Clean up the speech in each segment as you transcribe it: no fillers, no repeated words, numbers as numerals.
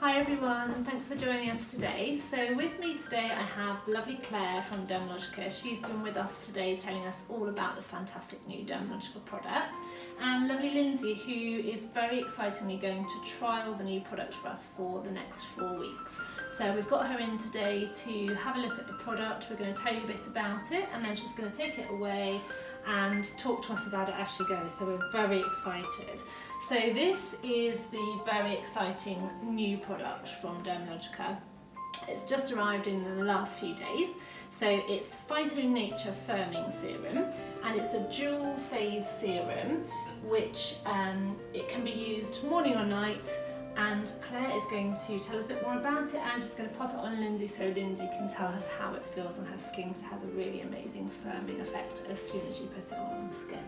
Hi everyone, and thanks for joining us today. So with me today I have lovely Claire from Dermalogica. She's been with us today telling us all about the fantastic new Dermalogica product. And lovely Lindsay, who is very excitingly going to trial the new product for us for the next 4 weeks. So we've got her in today to have a look at the product. We're going to tell you a bit about it, and then she's going to take it away and talk to us about it as she goes. So we're very excited. So this is the very exciting new product from Dermalogica. It's just arrived in the last few days. So it's the Phyto-nature firming serum, and it's a dual phase serum which it can be used morning or night. And Claire is going to tell us a bit more about it, and she's going to pop it on Lindsay so Lindsay can tell us how it feels on her skin, because it has a really amazing firming effect as soon as you put it on the skin.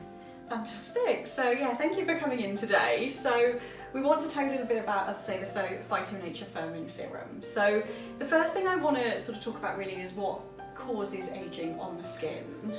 Fantastic. So yeah, thank you for coming in today. So we want to tell you a little bit about, as I say, the Phyto-nature firming serum. So the first thing I want to sort of talk about really is what causes aging on the skin.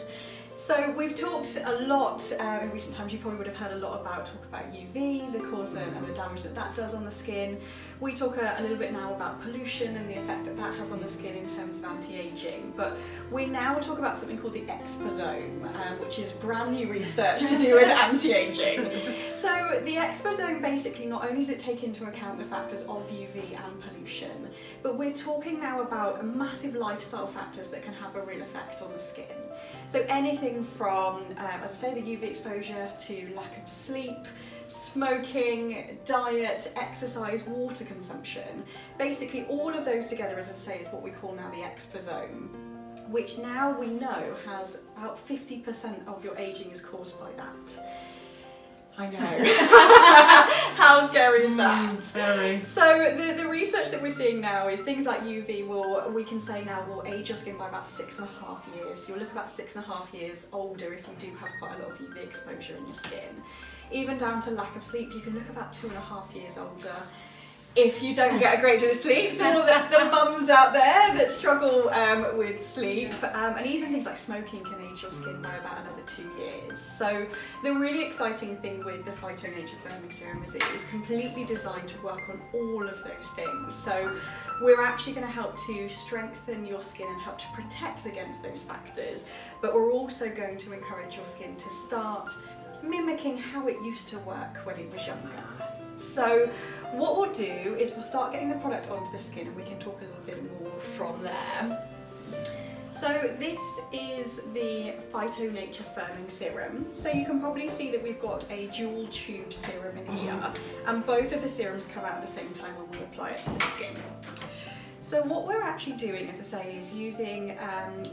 So we've talked a lot in recent times. You probably would have heard a lot about UV, the cause and the damage that that does on the skin. We talk a little bit now about pollution and the effect that that has on the skin in terms of anti-aging. But we now will talk about something called the exposome, which is brand new research to do with anti-aging. So the exposome basically, not only does it take into account the factors of UV and pollution, but we're talking now about massive lifestyle factors that can have a real effect on the skin. So anything from, as I say, the UV exposure to lack of sleep, smoking, diet, exercise, water consumption. Basically all of those together, as I say, is what we call now the exposome, which now we know has about 50% of your aging is caused by that. I know. How scary is that? Very. So the research that we're seeing now is things like UV we can say now will age your skin by about 6.5 years. So you'll look about 6.5 years older if you do have quite a lot of UV exposure in your skin. Even down to lack of sleep, you can look about 2.5 years older if you don't get a great deal of sleep. So all the mums out there that struggle with sleep, and even things like smoking can age your skin by about another 2 years. So the really exciting thing with the Phyto-nature firming serum is it is completely designed to work on all of those things. So we're actually going to help to strengthen your skin and help to protect against those factors, but we're also going to encourage your skin to start mimicking how it used to work when it was younger. So what we'll do is we'll start getting the product onto the skin, and we can talk a little bit more from there. So this is the Phyto-nature firming serum. So you can probably see that we've got a dual tube serum in here, and both of the serums come out at the same time when we apply it to the skin. So what we're actually doing, as I say, is using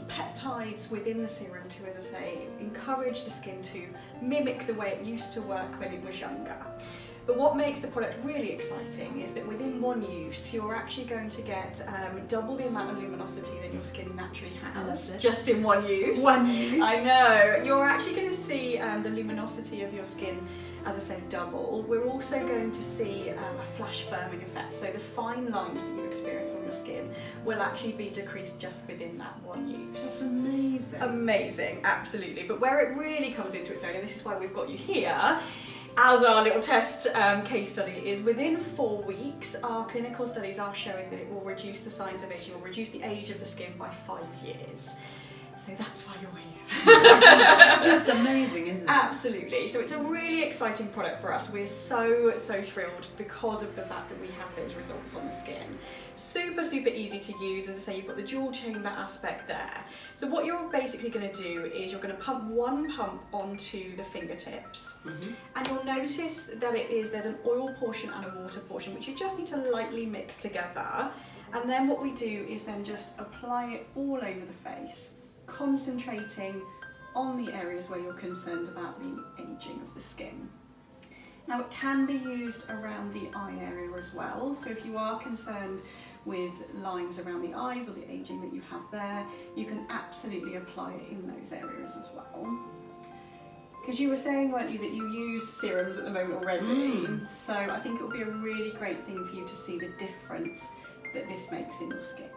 peptides within the serum to, as I say, encourage the skin to mimic the way it used to work when it was younger. But what makes the product really exciting is that within one use, you're actually going to get double the amount of luminosity that your skin naturally has, just in one use. One use? I know. You're actually going to see the luminosity of your skin, as I say, double. We're also going to see a flash firming effect. So the fine lines that you experience on your skin will actually be decreased just within that one use. That's amazing. Amazing, absolutely. But where it really comes into its own, and this is why we've got you here, as our little test case study, is within 4 weeks, our clinical studies are showing that it will reduce the signs of aging, or reduce the age of the skin by 5 years. So that's why you're here. It's just amazing, isn't it? Absolutely. So it's a really exciting product for us. We're so thrilled because of the fact that we have those results on the skin. Super easy to use. As I say, you've got the dual chamber aspect there. So what you're basically going to do is you're going to pump one pump onto the fingertips, and you'll notice that there's an oil portion and a water portion, which you just need to lightly mix together. And then what we do is then just apply it all over the face, concentrating on the areas where you're concerned about the aging of the skin. Now it can be used around the eye area as well, so if you are concerned with lines around the eyes or the aging that you have there, you can absolutely apply it in those areas as well. Because you were saying, weren't you, that you use serums at the moment already, so I think it will be a really great thing for you to see the difference that this makes in your skin.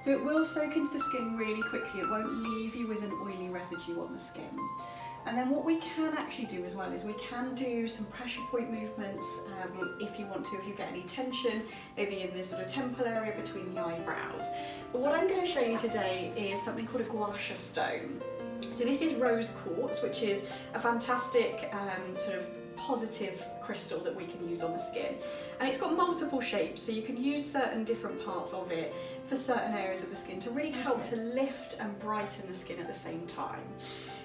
So it will soak into the skin really quickly. It won't leave you with an oily residue on the skin. And then what we can actually do as well is we can do some pressure point movements if you want to, if you get any tension, maybe in this sort of temple area between the eyebrows. But what I'm going to show you today is something called a gua sha stone. So this is rose quartz, which is a fantastic sort of positive crystal that we can use on the skin, and it's got multiple shapes, so you can use certain different parts of it for certain areas of the skin to really help to lift and brighten the skin at the same time.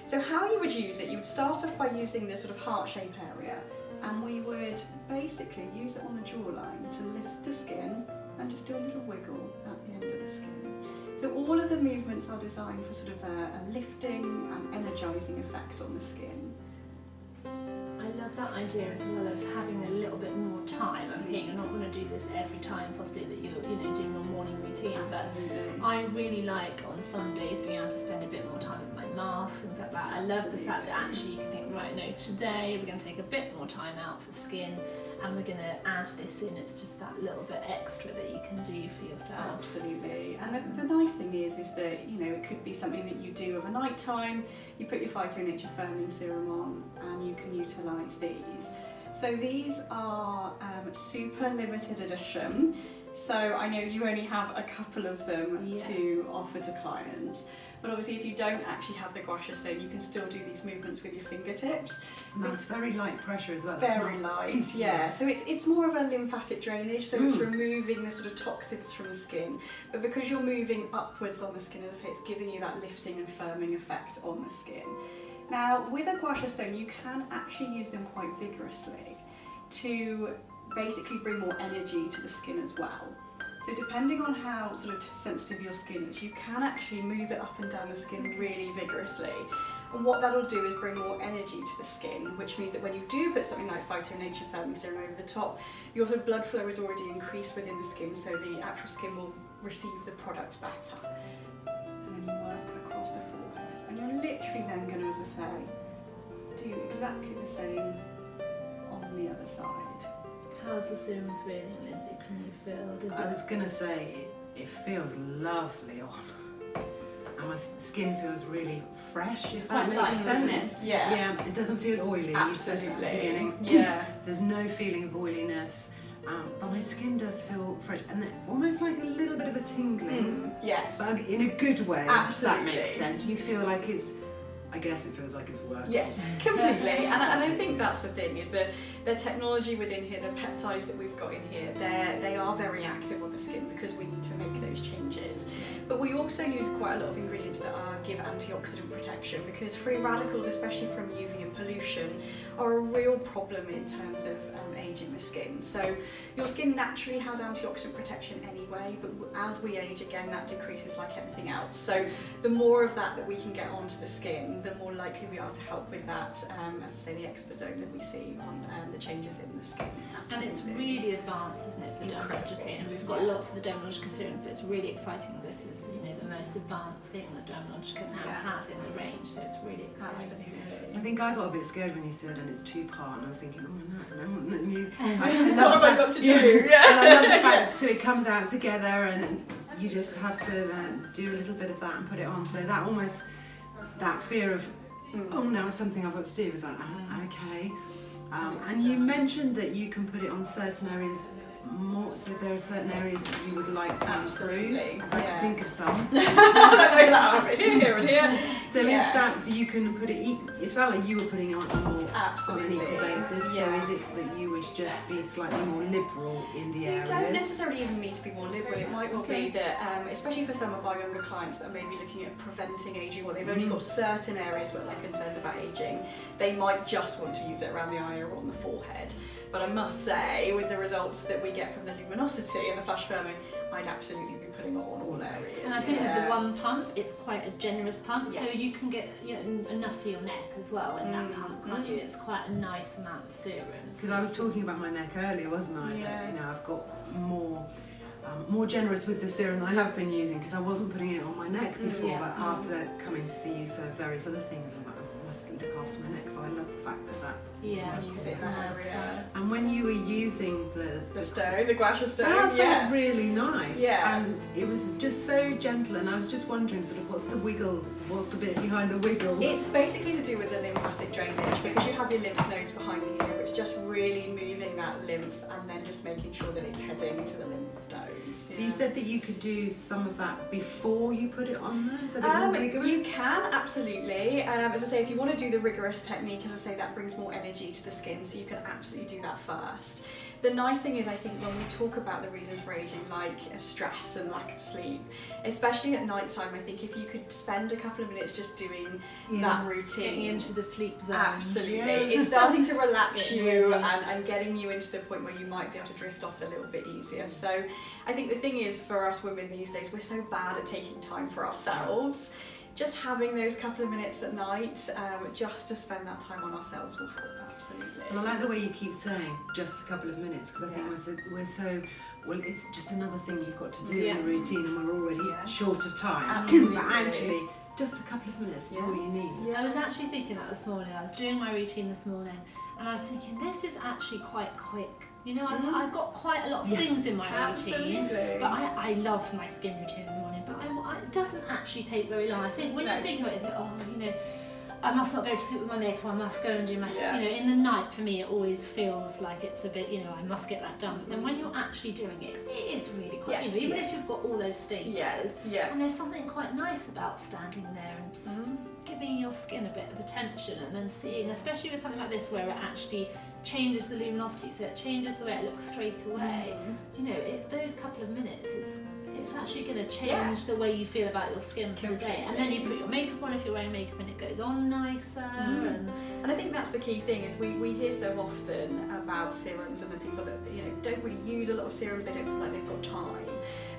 So how you would use it, you would start off by using the sort of heart shape area, and we would basically use it on the jawline to lift the skin and just do a little wiggle at the end of the skin. So all of the movements are designed for sort of a lifting and energising effect on the skin. I love that idea as well of having a little bit more time. I'm thinking you're not going to do this every time possibly that you're doing your morning routine, Absolutely. but I really like on some days being able to spend a bit more time with my masks, things like that. I love the fact that actually you can think, right, no, today we're going to take a bit more time out for skin and we're going to add this in. It's just that little bit extra that you can do for yourself. Absolutely. And the nice thing is that, it could be something that you do of a night time. You put your Phyto-nature firming serum on and you can utilise these. So these are super limited edition. So I know you only have a couple of them to offer to clients. But obviously if you don't actually have the gua sha stone, you can still do these movements with your fingertips. And that's very light pressure as well. Very light, yeah. So it's more of a lymphatic drainage, so it's removing the sort of toxins from the skin. But because you're moving upwards on the skin, as I say, it's giving you that lifting and firming effect on the skin. Now, with a gua sha stone, you can actually use them quite vigorously to basically bring more energy to the skin as well. So depending on how sort of sensitive your skin is, you can actually move it up and down the skin really vigorously. And what that'll do is bring more energy to the skin, which means that when you do put something like Phyto-nature firming serum over the top, your sort of blood flow is already increased within the skin, so the actual skin will receive the product better. And then you work across the forehead. And you're literally then going to, as I say, do exactly the same on the other side. How's the serum feeling, Lindsay? Can you feel? I was going to say, it feels lovely on. And my skin feels really fresh. It's quite light, doesn't it? Yeah. Yeah, it doesn't feel oily. Absolutely. You said that at the beginning. Yeah. There's no feeling of oiliness. But my skin does feel fresh and almost like a little bit of a tingling. Yes. But in a good way. Absolutely. If that makes sense. You feel like I guess it feels like it's working. Yes, completely. and I think that's the thing, is that the technology within here, the peptides that we've got in here, they are very active on the skin because we need to make those changes. But we also use quite a lot of ingredients that give antioxidant protection, because free radicals, especially from UV and pollution, are a real problem in terms of aging the skin. So your skin naturally has antioxidant protection anyway, but as we age, again, that decreases like anything else. So the more of that we can get onto the skin, the more likely we are to help with that, as I say, the exposome that we see on the changes in the skin. And it's really advanced, isn't it, for Dermalogica? And we've got lots of the Dermalogica serum, but it's really exciting. This is the most advanced thing that Dermalogica now has in the range, so it's really exciting. I think I got a bit scared when you said, and it's 2-part, and I was thinking, oh no, What have I got to do? Yeah. And I love the fact that it comes out together, and you just have to do a little bit of that and put it on. So that almost, that fear of, oh no, it's something I've got to do, was like, okay. And you mentioned that you can put it on certain areas more, so there are certain areas that you would like to improve, because I can think of some. Here and here. So is that, so you can put it, it felt like you were putting it on more on an equal basis, so is it that you would just be slightly more liberal in the areas? You don't necessarily even need to be more liberal. It might well be that, especially for some of our younger clients that are maybe looking at preventing aging, or they've only got certain areas where they're concerned about aging, they might just want to use it around the eye or on the forehead. But I must say, with the results that we get from the luminosity and the flash firming, I'd absolutely be putting it on all areas. And I think with the one pump, it's quite a generous pump, Yes. so you can get enough for your neck as well in that pump, can't you? It's quite a nice amount of serum. Because I was talking about my neck earlier, wasn't I? Yeah. That, I've got more generous with the serum that I have been using, because I wasn't putting it on my neck before, but after coming to see you for various other things, I'm like, oh, my must look after my neck. So I love the fact that Yeah, use it in that area. And when you were using the stone, the gua sha stone, that felt yes. really nice. Yeah. And it was just so gentle, and I was just wondering sort of what's the bit behind the wiggle? It's basically to do with the lymphatic drainage, because you have your lymph nodes behind the ear. It's just really moving that lymph and then just making sure that it's heading to the lymph nodes. So you said that you could do some of that before you put it on there? Is that a bit more rigorous? You can, absolutely. As I say, if you want to do the rigorous technique, as I say, that brings more energy to the skin, so you can absolutely do that first. The nice thing is, I think, when we talk about the reasons for aging, like stress and lack of sleep, especially at night time, I think if you could spend a couple of minutes just doing that routine. Getting into the sleep zone. Absolutely. Yeah. It's starting to relax Getting you ready. and getting you into the point where you might be able to drift off a little bit easier. So I think the thing is, for us women these days, we're so bad at taking time for ourselves. Just having those couple of minutes at night, just to spend that time on ourselves will help, absolutely. And I like the way you keep saying just a couple of minutes, because I think we're so well, it's just another thing you've got to do in a routine, and we're already short of time. Absolutely. But actually, just a couple of minutes is all you need. I was actually thinking that this morning. I was doing my routine this morning, and I was thinking, this is actually quite quick. You know, I've got quite a lot of things in my routine, but I love my skin routine in the morning, but it doesn't actually take very long. I think when you think about it, you think, oh, you know, I must not go to sleep with my makeup, I must go and do my, you know, in the night for me it always feels like it's a bit, you know, I must get that done. But then when you're actually doing it, it is really quite, you know, even if you've got all those stages, and there's something quite nice about standing there and just giving your skin a bit of attention, and then seeing, especially with something like this where it actually changes the luminosity, so it changes the way it looks straight away. You know, those couple of minutes it's actually going to change the way you feel about your skin for the day. And then you put your makeup on if you're wearing makeup, and it goes on nicer. And I think that's the key thing, is we hear so often about serums and the people that, you know, don't really use a lot of serums, they don't feel like they've got time.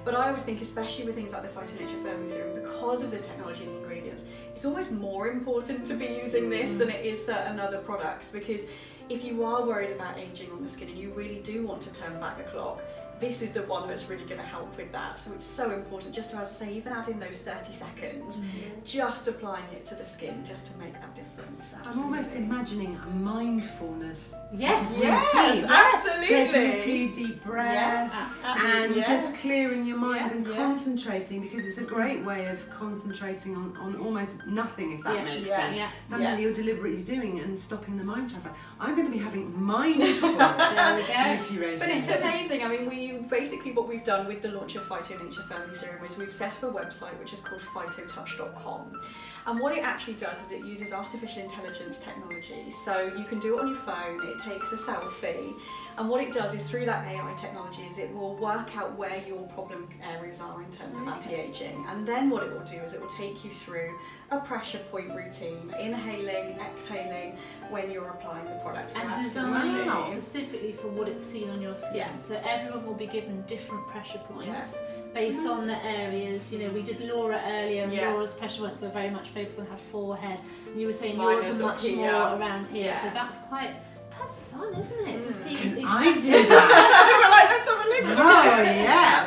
But I always think, especially with things like the Phyto-nature firming serum, because of the technology and the ingredients, it's almost more important to be using this than it is certain other products, because if you are worried about aging on the skin and you really do want to turn back the clock, this is the one that's really going to help with that. So it's so important just to, as I say, even add in those 30 seconds, just applying it to the skin just to make that difference. Absolutely. I'm almost imagining a mindfulness Yes. routine. Yes, absolutely. Taking a few deep breaths and Yes. just clearing your mind and concentrating, because it's a great way of concentrating on almost nothing, if that makes sense. Something that you're deliberately doing and stopping the mind chatter. I'm going to be having mindful beauty regimes. But it's amazing. I mean, basically what we've done with the launch of Phyto-nature Firming Serum is we've set up a website which is called phytotouch.com. And what it actually does is it uses artificial intelligence technology. So you can do it on your phone, it takes a selfie, and what it does is, through that AI technology, is it will work out where your problem areas are in terms of anti-aging. And then what it will do is it will take you through a pressure point routine, inhaling, exhaling, when you're applying the products. And designed specifically for what it's seen on your skin. So everyone will be given different pressure points based on the areas. You know, we did Laura earlier, and Laura's pressure points were very much focused on her forehead. And you were saying yours are much more around here. So that's fun, isn't it? To see I do that. We're like, let's have a look. Oh yeah,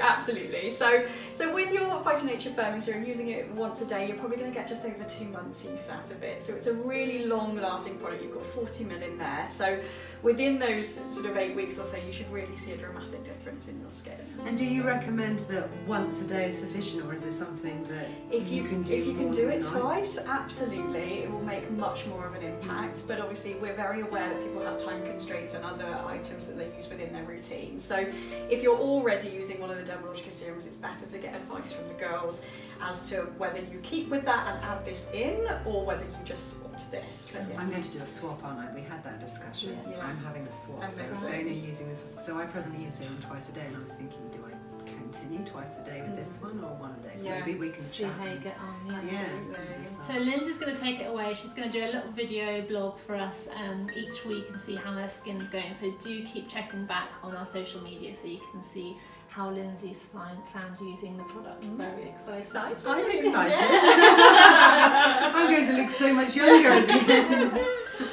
absolutely. So with your Phyto-nature Firming Serum, using it once a day, you're probably going to get just over 2 months use out of it. So it's a really long-lasting product. You've got 40 ml in there. So within those sort of 8 weeks or so, you should really see a dramatic difference in your skin. And do you recommend that once a day is sufficient, or is it something that if you can do it twice? twice, absolutely, it will make much more of an impact. But obviously, we're very aware that people have time constraints and other items that they use within their routine. So if you're already using one of the Dermalogica serums, it's better to get advice from the girls as to whether you keep with that and add this in, or whether you just swap to this. But I'm going to do a swap, aren't I? We had that discussion. I'm having a swap, so I'm only using this. So I presently use serum twice a day, and I was thinking, do I continue twice a day with this one, or one a day? Maybe we can see how you get on. So So Lindsay's going to take it away. She's going to do a little video blog for us each week and see how her skin's going. So do keep checking back on our social media so you can see how Lindsay's found using the product. Very excited. I'm excited. I'm going to look so much younger at the end.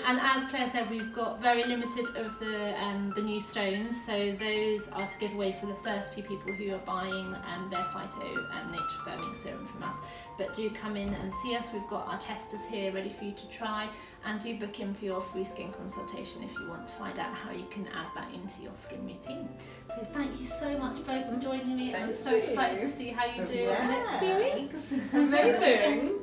And as Claire said, we've got very limited of the new stones, so those are to give away for the first few people who are buying their Phyto-nature firming serum from us. But do come in and see us. We've got our testers here ready for you to try, and do book in for your free skin consultation if you want to find out how you can add that into your skin routine. So thank you so much both for joining me. I'm so excited to see how you do in the next few weeks. Amazing.